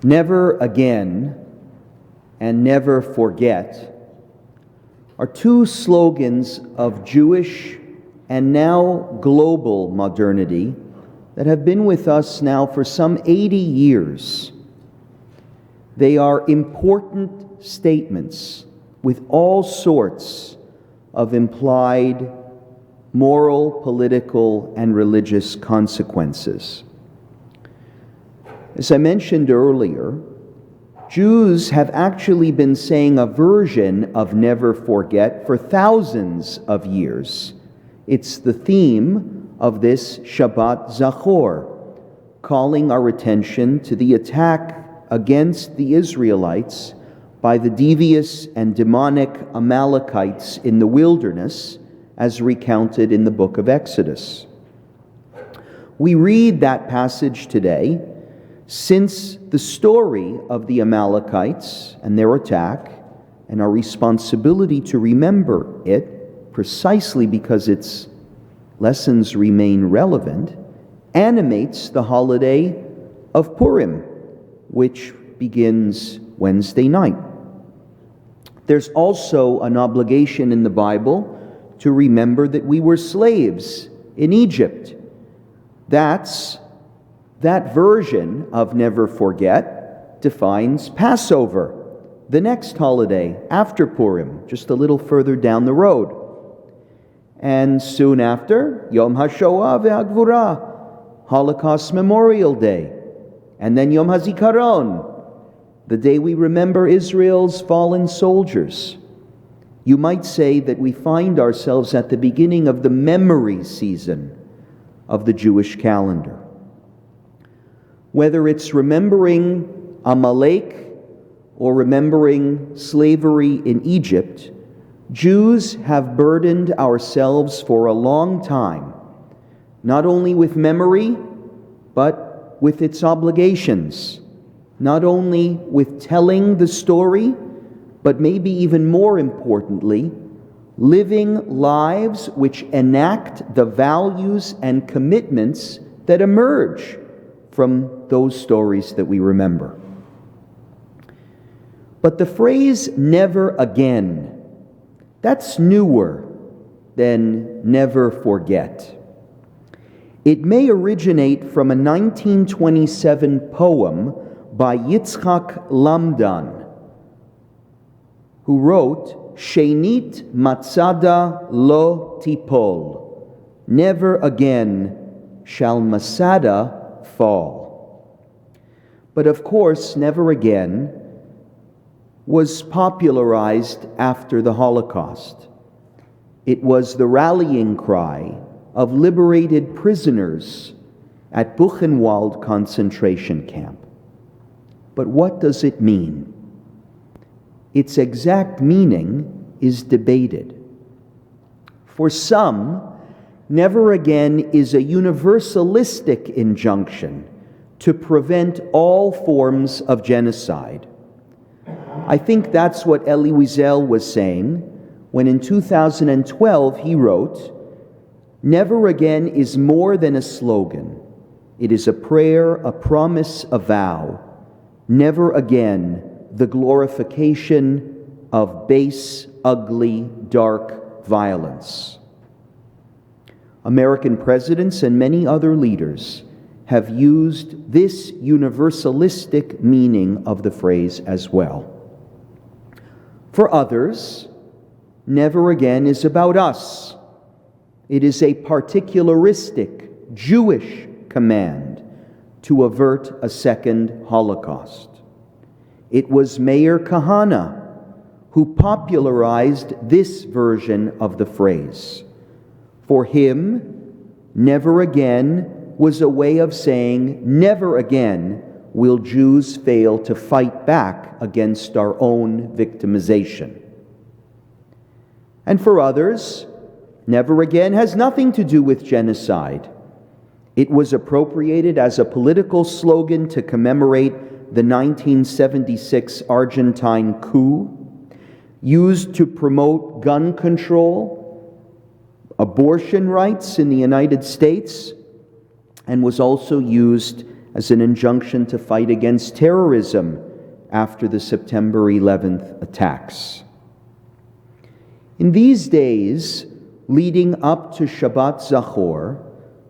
Never again and never forget are two slogans of Jewish and now global modernity that have been with us now for some 80 years. They are important statements with all sorts of implied moral, political, and religious consequences. As I mentioned earlier, Jews have actually been saying a version of never forget for thousands of years. It's the theme of this Shabbat Zakhor, calling our attention to the attack against the Israelites by the devious and demonic Amalekites in the wilderness, as recounted in the book of Exodus. We read that passage today since the story of the Amalekites and their attack, and our responsibility to remember it, precisely because its lessons remain relevant, animates the holiday of Purim, which begins Wednesday night. There's also an obligation in the Bible to remember that we were slaves in Egypt. That version of never forget defines Passover, the next holiday after Purim, just a little further down the road. And soon after, Yom HaShoah ve'Hagvura, Holocaust Memorial Day. And then Yom HaZikaron, the day we remember Israel's fallen soldiers. You might say that we find ourselves at the beginning of the memory season of the Jewish calendar. Whether it's remembering Amalek or remembering slavery in Egypt, Jews have burdened ourselves for a long time, not only with memory, but with its obligations, not only with telling the story, but maybe even more importantly, living lives which enact the values and commitments that emerge from those stories that we remember. But the phrase "never again," that's newer than "never forget." It may originate from a 1927 poem by Yitzchak Lamdan, who wrote, "Shenit Matzada lo tipol," never again shall Masada fall. But of course, never again was popularized after the Holocaust. It was the rallying cry of liberated prisoners at Buchenwald concentration camp. But what does it mean? Its exact meaning is debated. For some, never again is a universalistic injunction to prevent all forms of genocide. I think that's what Elie Wiesel was saying when in 2012 he wrote, "Never again is more than a slogan. It is a prayer, a promise, a vow. Never again the glorification of base, ugly, dark violence." American presidents and many other leaders have used this universalistic meaning of the phrase as well. For others, never again is about us. It is a particularistic Jewish command to avert a second Holocaust. It was Meir Kahane who popularized this version of the phrase. For him, never again was a way of saying, never again will Jews fail to fight back against our own victimization. And for others, never again has nothing to do with genocide. It was appropriated as a political slogan to commemorate the 1976 Argentine coup, used to promote gun control, abortion rights in the United States, and was also used as an injunction to fight against terrorism after the September 11th attacks. In these days leading up to Shabbat Zakhor,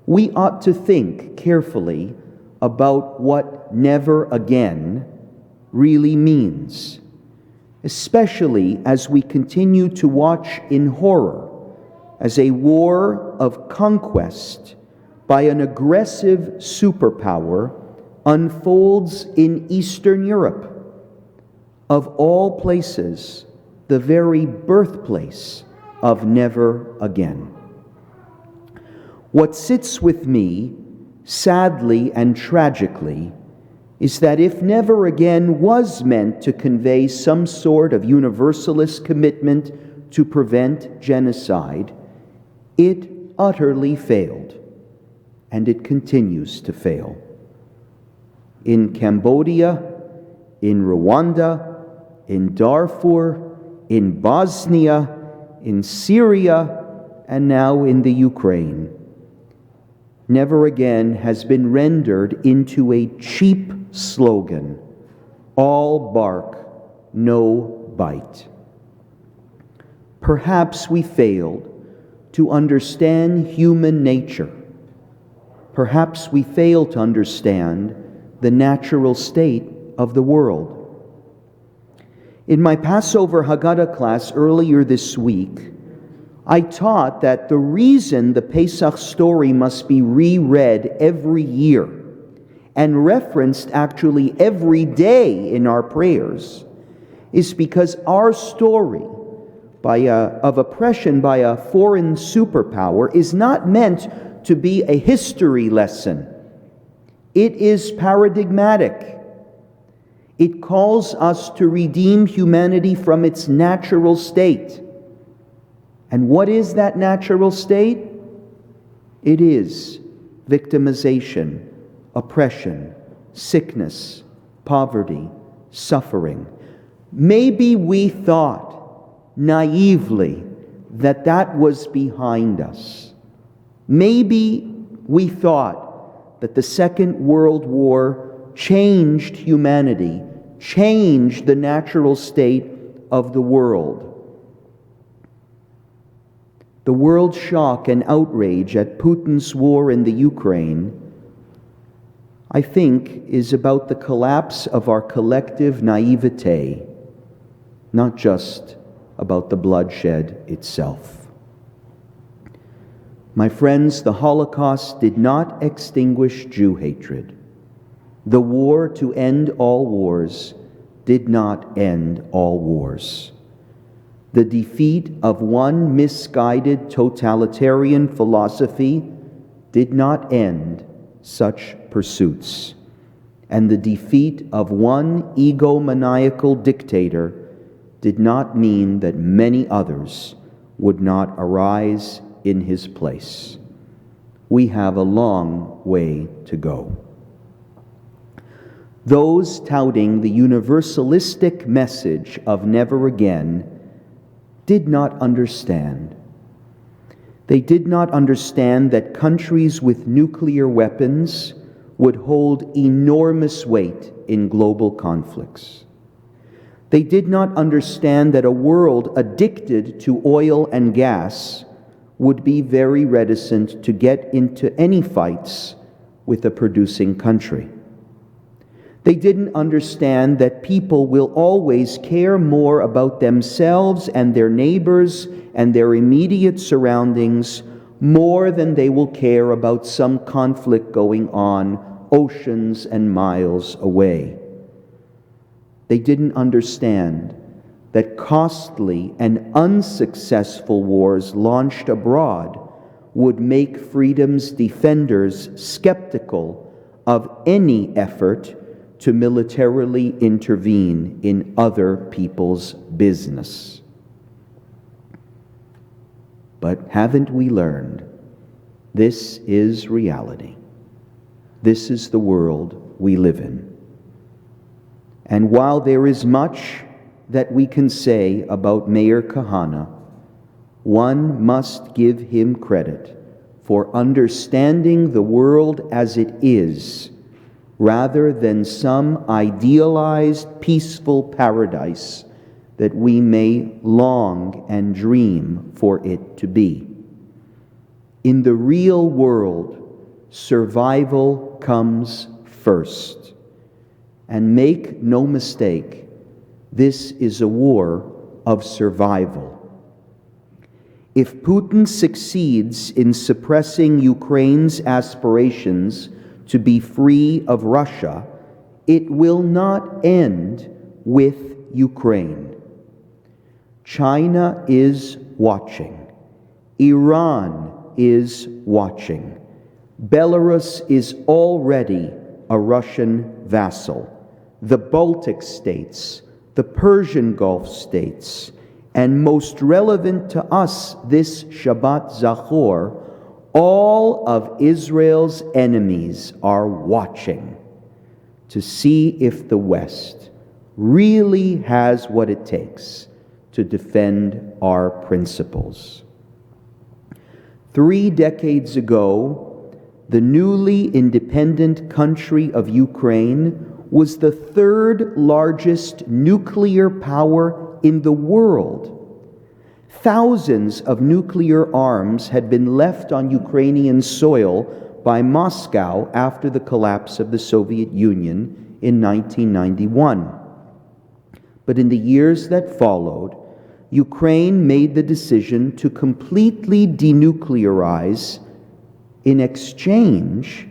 we ought to think carefully about what never again really means, especially as we continue to watch in horror as a war of conquest by an aggressive superpower unfolds in Eastern Europe, of all places, the very birthplace of never again. What sits with me, sadly and tragically, is that if never again was meant to convey some sort of universalist commitment to prevent genocide, it utterly failed, and it continues to fail. In Cambodia, in Rwanda, in Darfur, in Bosnia, in Syria, and now in the Ukraine, never again has been rendered into a cheap slogan: all bark, no bite. Perhaps we failed to understand human nature. Perhaps we failed to understand the natural state of the world. In my Passover Haggadah class earlier this week, I taught that the reason the Pesach story must be reread every year and referenced actually every day in our prayers is because our story of oppression by a foreign superpower is not meant to be a history lesson. It is paradigmatic. It calls us to redeem humanity from its natural state. And what is that natural state? It is victimization, oppression, sickness, poverty, suffering. Maybe we thought naively that was behind us. Maybe we thought that the Second World War changed humanity, changed the natural state of the world. The world shock and outrage at Putin's war in the Ukraine, I think, is about the collapse of our collective naivete, not just about the bloodshed itself. My friends, the Holocaust did not extinguish Jew hatred. The war to end all wars did not end all wars. The defeat of one misguided totalitarian philosophy did not end such pursuits. And the defeat of one egomaniacal dictator did not mean that many others would not arise in his place. We have a long way to go. Those touting the universalistic message of never again did not understand. They did not understand that countries with nuclear weapons would hold enormous weight in global conflicts. They did not understand that a world addicted to oil and gas would be very reticent to get into any fights with a producing country. They didn't understand that people will always care more about themselves and their neighbors and their immediate surroundings more than they will care about some conflict going on oceans and miles away. They didn't understand that costly and unsuccessful wars launched abroad would make freedom's defenders skeptical of any effort to militarily intervene in other people's business. But haven't we learned? This is reality. This is the world we live in. And while there is much that we can say about Meir Kahane, one must give him credit for understanding the world as it is rather than some idealized, peaceful paradise that we may long and dream for it to be. In the real world, survival comes first. And make no mistake, this is a war of survival. If Putin succeeds in suppressing Ukraine's aspirations to be free of Russia, it will not end with Ukraine. China is watching. Iran is watching. Belarus is already a Russian vassal. The Baltic states, the Persian Gulf states, and most relevant to us this Shabbat Zakhor, all of Israel's enemies are watching to see if the West really has what it takes to defend our principles. 3 decades ago, the newly independent country of Ukraine was the 3rd largest nuclear power in the world. Thousands of nuclear arms had been left on Ukrainian soil by Moscow after the collapse of the Soviet Union in 1991. But in the years that followed, Ukraine made the decision to completely denuclearize in exchange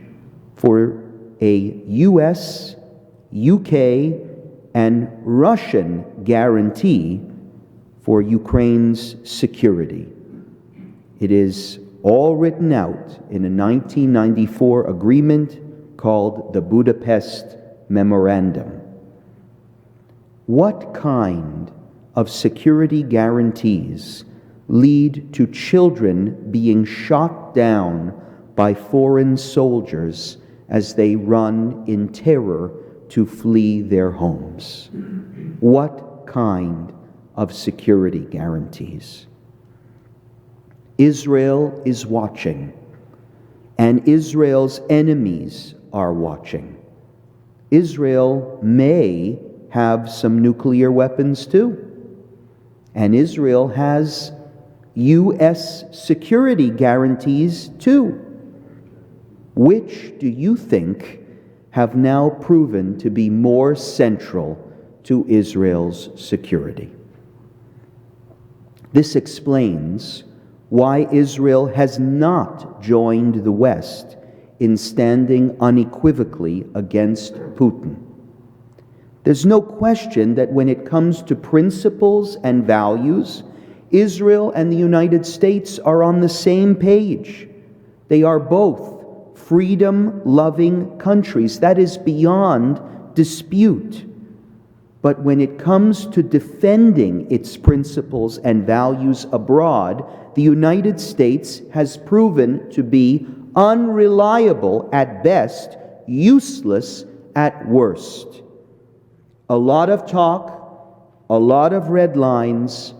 for a US, UK, and Russian guarantee for Ukraine's security. It is all written out in a 1994 agreement called the Budapest Memorandum. What kind of security guarantees lead to children being shot down by foreign soldiers as they run in terror to flee their homes? What kind of security guarantees? Israel is watching, and Israel's enemies are watching. Israel may have some nuclear weapons too, and Israel has U.S. security guarantees too. Which do you think have now proven to be more central to Israel's security? This explains why Israel has not joined the West in standing unequivocally against Putin. There's no question that when it comes to principles and values, Israel and the United States are on the same page. They are both freedom-loving countries. That is beyond dispute. But when it comes to defending its principles and values abroad, the United States has proven to be unreliable at best, useless at worst. A lot of talk, a lot of red lines,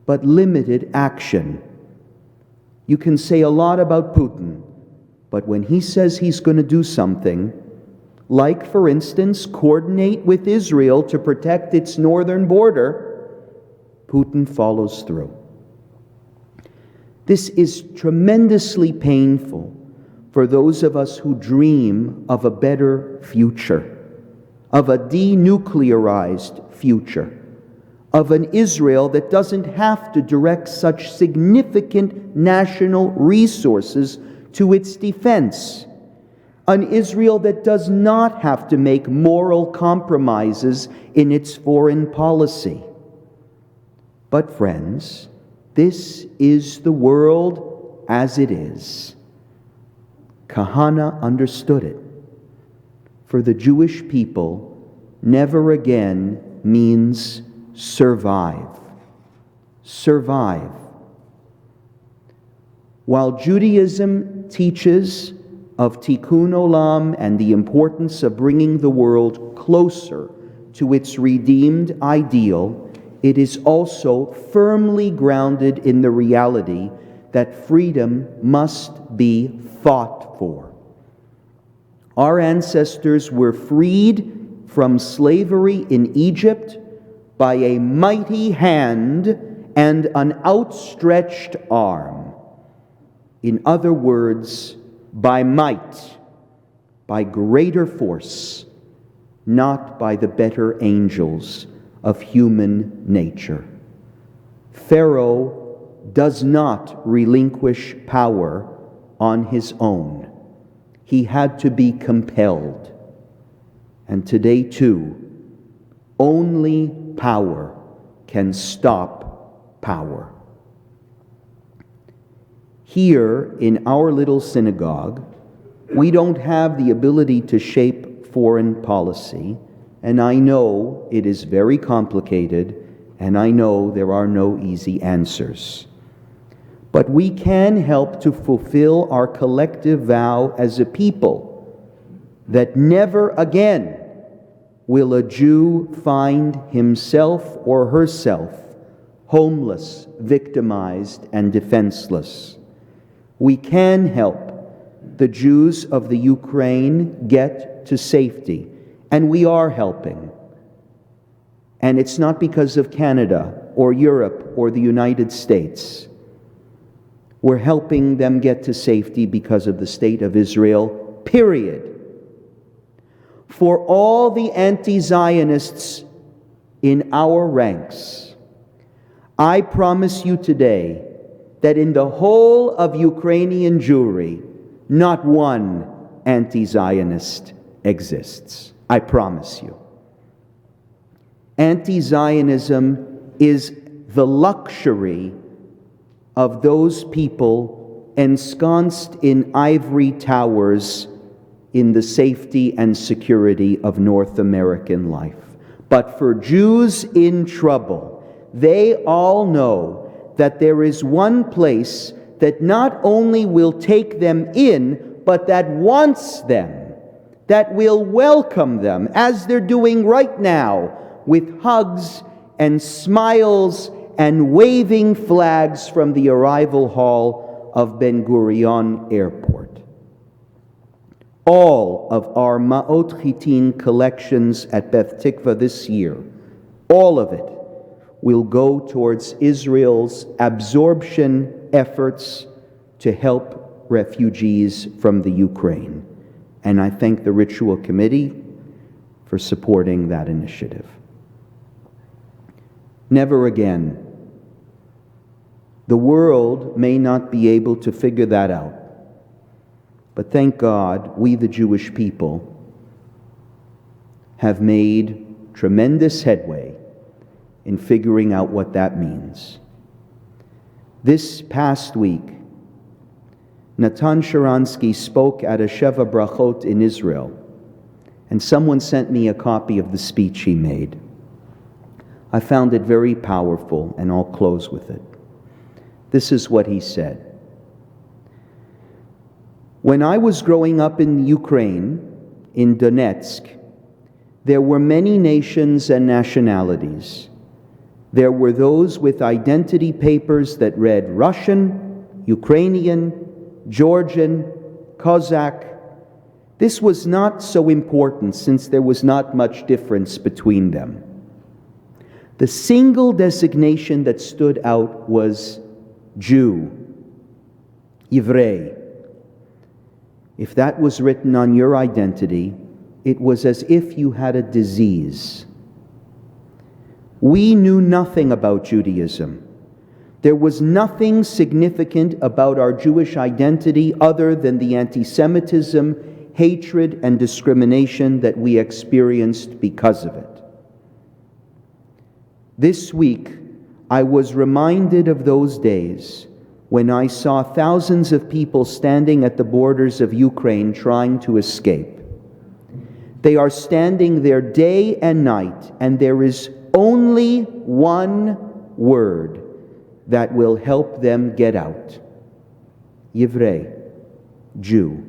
but limited action. You can say a lot about Putin, but when he says he's going to do something, like, for instance, coordinate with Israel to protect its northern border, Putin follows through. This is tremendously painful for those of us who dream of a better future, of a denuclearized future, of an Israel that doesn't have to direct such significant national resources to its defense, an Israel that does not have to make moral compromises in its foreign policy. But friends, this is the world as it is. Kahana understood it. For the Jewish people, never again means survive. Survive. While Judaism teaches of tikkun olam and the importance of bringing the world closer to its redeemed ideal, it is also firmly grounded in the reality that freedom must be fought for. Our ancestors were freed from slavery in Egypt by a mighty hand and an outstretched arm. In other words, by might, by greater force, not by the better angels of human nature. Pharaoh does not relinquish power on his own. He had to be compelled. And today, too, only power can stop power. Here in our little synagogue, we don't have the ability to shape foreign policy, and I know it is very complicated, and I know there are no easy answers. But we can help to fulfill our collective vow as a people that never again will a Jew find himself or herself homeless, victimized, and defenseless. We can help the Jews of the Ukraine get to safety, and we are helping. And it's not because of Canada or Europe or the United States. We're helping them get to safety because of the state of Israel, period. For all the anti-Zionists in our ranks, I promise you today that in the whole of Ukrainian Jewry, not one anti-Zionist exists. I promise you. Anti-Zionism is the luxury of those people ensconced in ivory towers in the safety and security of North American life. But for Jews in trouble, they all know that there is one place that not only will take them in, but that wants them, that will welcome them, as they're doing right now, with hugs and smiles and waving flags from the arrival hall of Ben Gurion Airport. All of our Ma'ot Chitin collections at Beth Tikvah this year, all of it, will go towards Israel's absorption efforts to help refugees from the Ukraine. And I thank the Ritual Committee for supporting that initiative. Never again. The world may not be able to figure that out. But thank God, we the Jewish people have made tremendous headway in figuring out what that means. This past week, Natan Sharansky spoke at a Sheva Brachot in Israel, and someone sent me a copy of the speech he made. I found it very powerful, and I'll close with it. This is what he said. When I was growing up in Ukraine, in Donetsk, there were many nations and nationalities. There were those with identity papers that read Russian, Ukrainian, Georgian, Cossack. This was not so important since there was not much difference between them. The single designation that stood out was Jew, Ivrei. If that was written on your identity, it was as if you had a disease. We knew nothing about Judaism. There was nothing significant about our Jewish identity other than the anti-Semitism, hatred, and discrimination that we experienced because of it. This week, I was reminded of those days when I saw thousands of people standing at the borders of Ukraine trying to escape. They are standing there day and night, and there is only one word that will help them get out. Yivrei, Jew.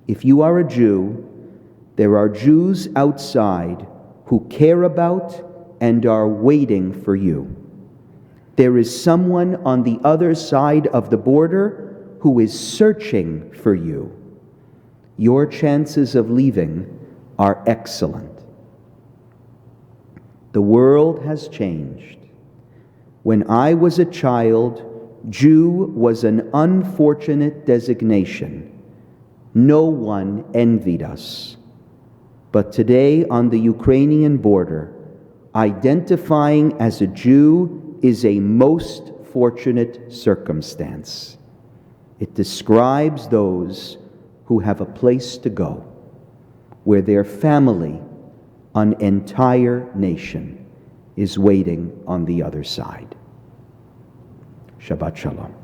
If you are a Jew, there are Jews outside who care about and are waiting for you. There is someone on the other side of the border who is searching for you. your chances of leaving are excellent. The world has changed. When I was a child, Jew was an unfortunate designation. No one envied us. But today on the Ukrainian border, identifying as a Jew is a most fortunate circumstance. It describes those who have a place to go, where their family, an entire nation, is waiting on the other side. Shabbat Shalom.